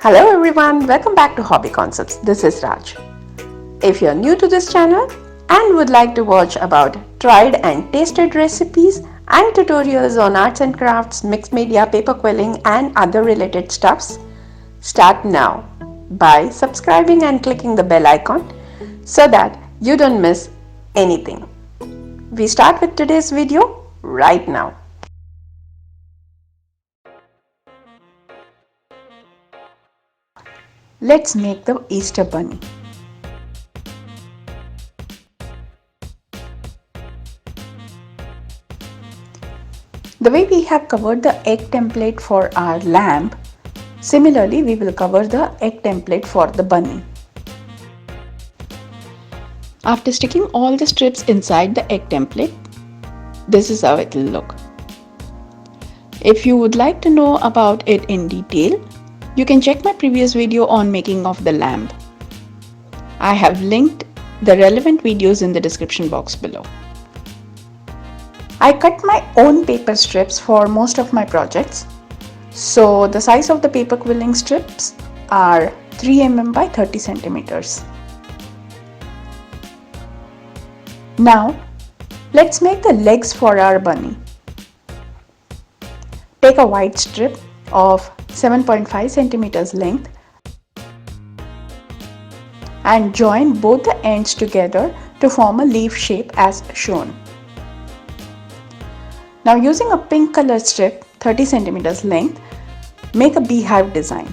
Hello everyone, welcome back to Hobby Concepts. This is Raj. If you're new to this channel and would like to watch about tried and tasted recipes and tutorials on arts and crafts, mixed media, paper quilling and other related stuffs, start now by subscribing and clicking the bell icon so that you don't miss anything. We start with today's video right now. Let's make the Easter bunny. The way we have covered the egg template for our lamb, similarly we will cover the egg template for the bunny. After sticking all the strips inside the egg template, this is how it will look. If you would like to know about it in detail, you can check my previous video on making of the lamb. I have linked the relevant videos in the description box below. I cut my own paper strips for most of my projects. So the size of the paper quilling strips are 3 mm by 30 centimeters. Now let's make the legs for our bunny. Take a white strip of 7.5 centimeters length and join both the ends together to form a leaf shape as shown. Now using a pink color strip 30 centimeters length, make a beehive design.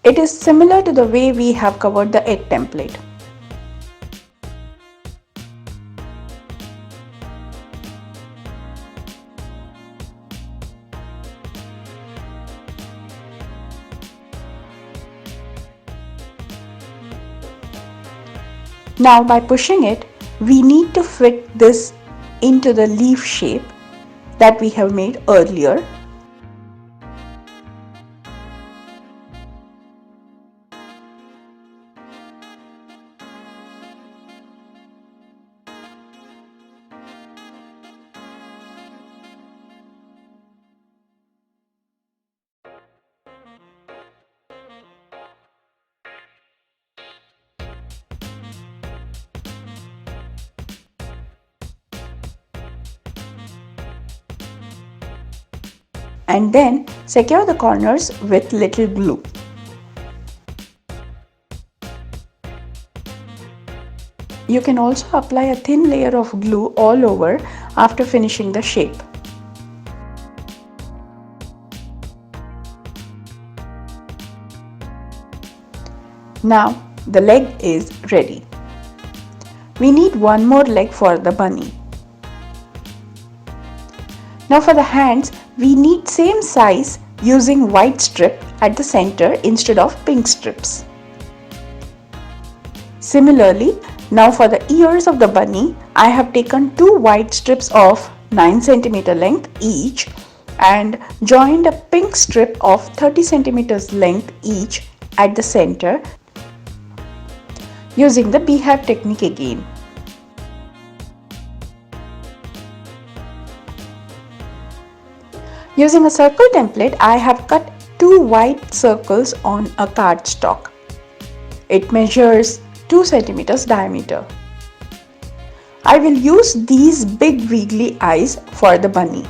It is similar to the way we have covered the egg template. Now by pushing it, we need to fit this into the leaf shape that we have made earlier. And then secure the corners with little glue. You can also apply a thin layer of glue all over after finishing the shape. Now the leg is ready. We need one more leg for the bunny. Now for the hands, we need same size using white strip at the center instead of pink strips. Similarly, now for the ears of the bunny, I have taken two white strips of 9 cm length each and joined a pink strip of 30 cm length each at the center using the beehive technique again. Using a circle template, I have cut two white circles on a cardstock. It measures 2 centimeters diameter. I will use these big wiggly eyes for the bunny.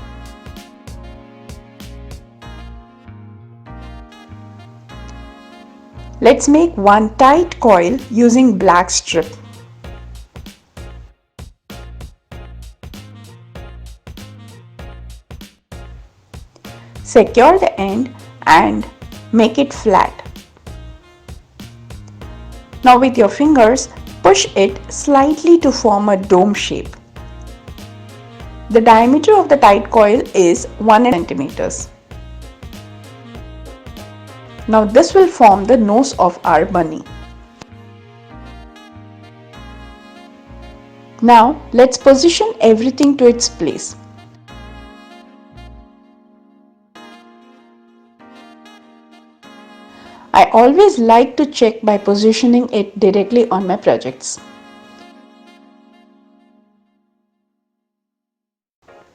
Let's make one tight coil using black strip. Secure the end and make it flat. Now with your fingers, push it slightly to form a dome shape. The diameter of the tight coil is 1 cm. Now this will form the nose of our bunny. Now let's position everything to its place. I always like to check by positioning it directly on my projects,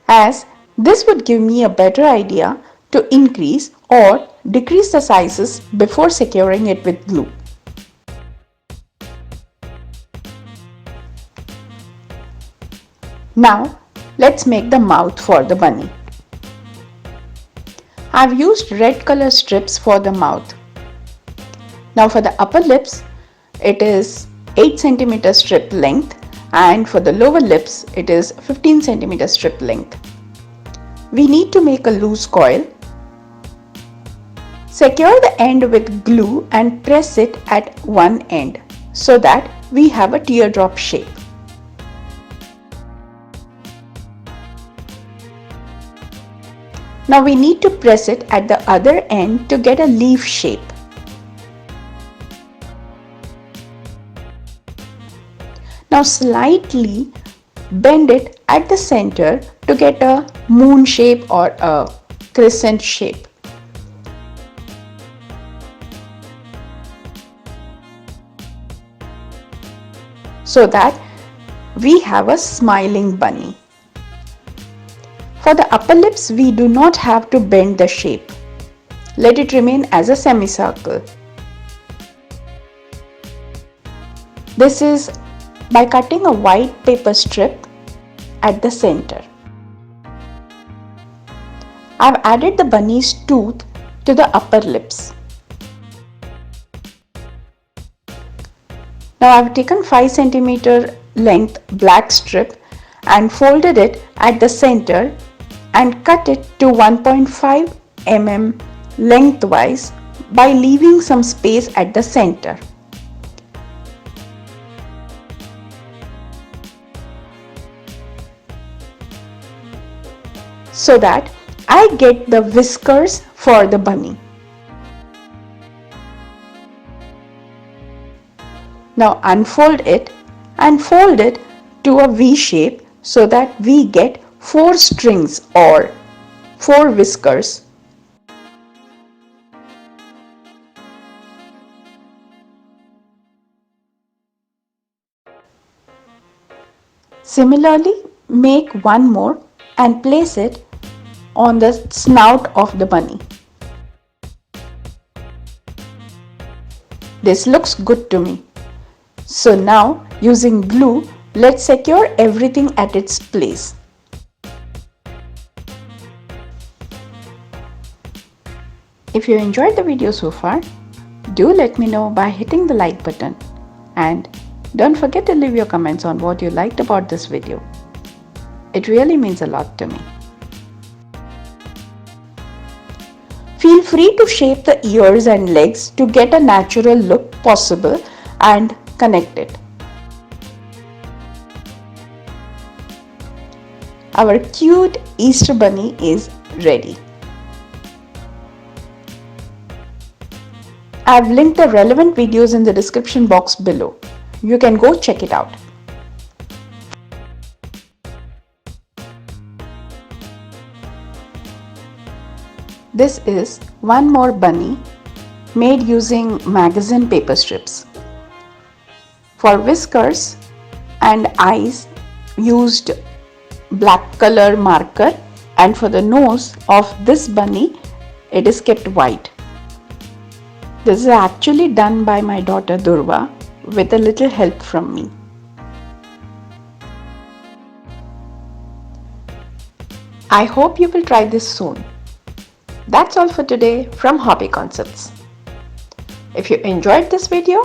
as this would give me a better idea to increase or decrease the sizes before securing it with glue. Now let's make the mouth for the bunny. I've used red color strips for the mouth. Now for the upper lips, it is 8 cm strip length, and for the lower lips it is 15 cm strip length. We need to make a loose coil. Secure the end with glue and press it at one end so that we have a teardrop shape. Now we need to press it at the other end to get a leaf shape. Now slightly bend it at the center to get a moon shape or a crescent shape. So that we have a smiling bunny. For the upper lips, we do not have to bend the shape. Let it remain as a semicircle. This is by cutting a white paper strip at the center. I've added the bunny's tooth to the upper lips. Now I've taken 5 cm length black strip and folded it at the center and cut it to 1.5 mm lengthwise by leaving some space at the center. So that I get the whiskers for the bunny. Now unfold it and fold it to a V shape so that we get 4 strings or 4 whiskers. Similarly, make one more and place it on the snout of the bunny. This looks good to me. So now, using glue, let's secure everything at its place. If you enjoyed the video so far, do let me know by hitting the like button, and don't forget to leave your comments on what you liked about this video. It really means a lot to me. Feel free to shape the ears and legs to get a natural look possible and connect it. Our cute Easter bunny is ready. I've linked the relevant videos in the description box below. You can go check it out. This is one more bunny made using magazine paper strips. For whiskers and eyes, used black color marker, and for the nose of this bunny, it is kept white. This is actually done by my daughter Durva with a little help from me. I hope you will try this soon. That's all for today from Hobby Concepts. If you enjoyed this video,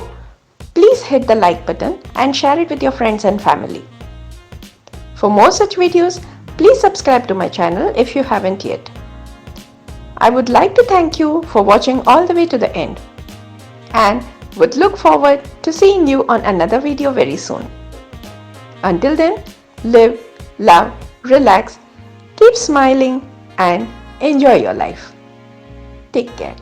please hit the like button and share it with your friends and family. For more such videos, please subscribe to my channel if you haven't yet. I would like to thank you for watching all the way to the end, and would look forward to seeing you on another video very soon. Until then, live, love, relax, keep smiling and enjoy your life. Take care.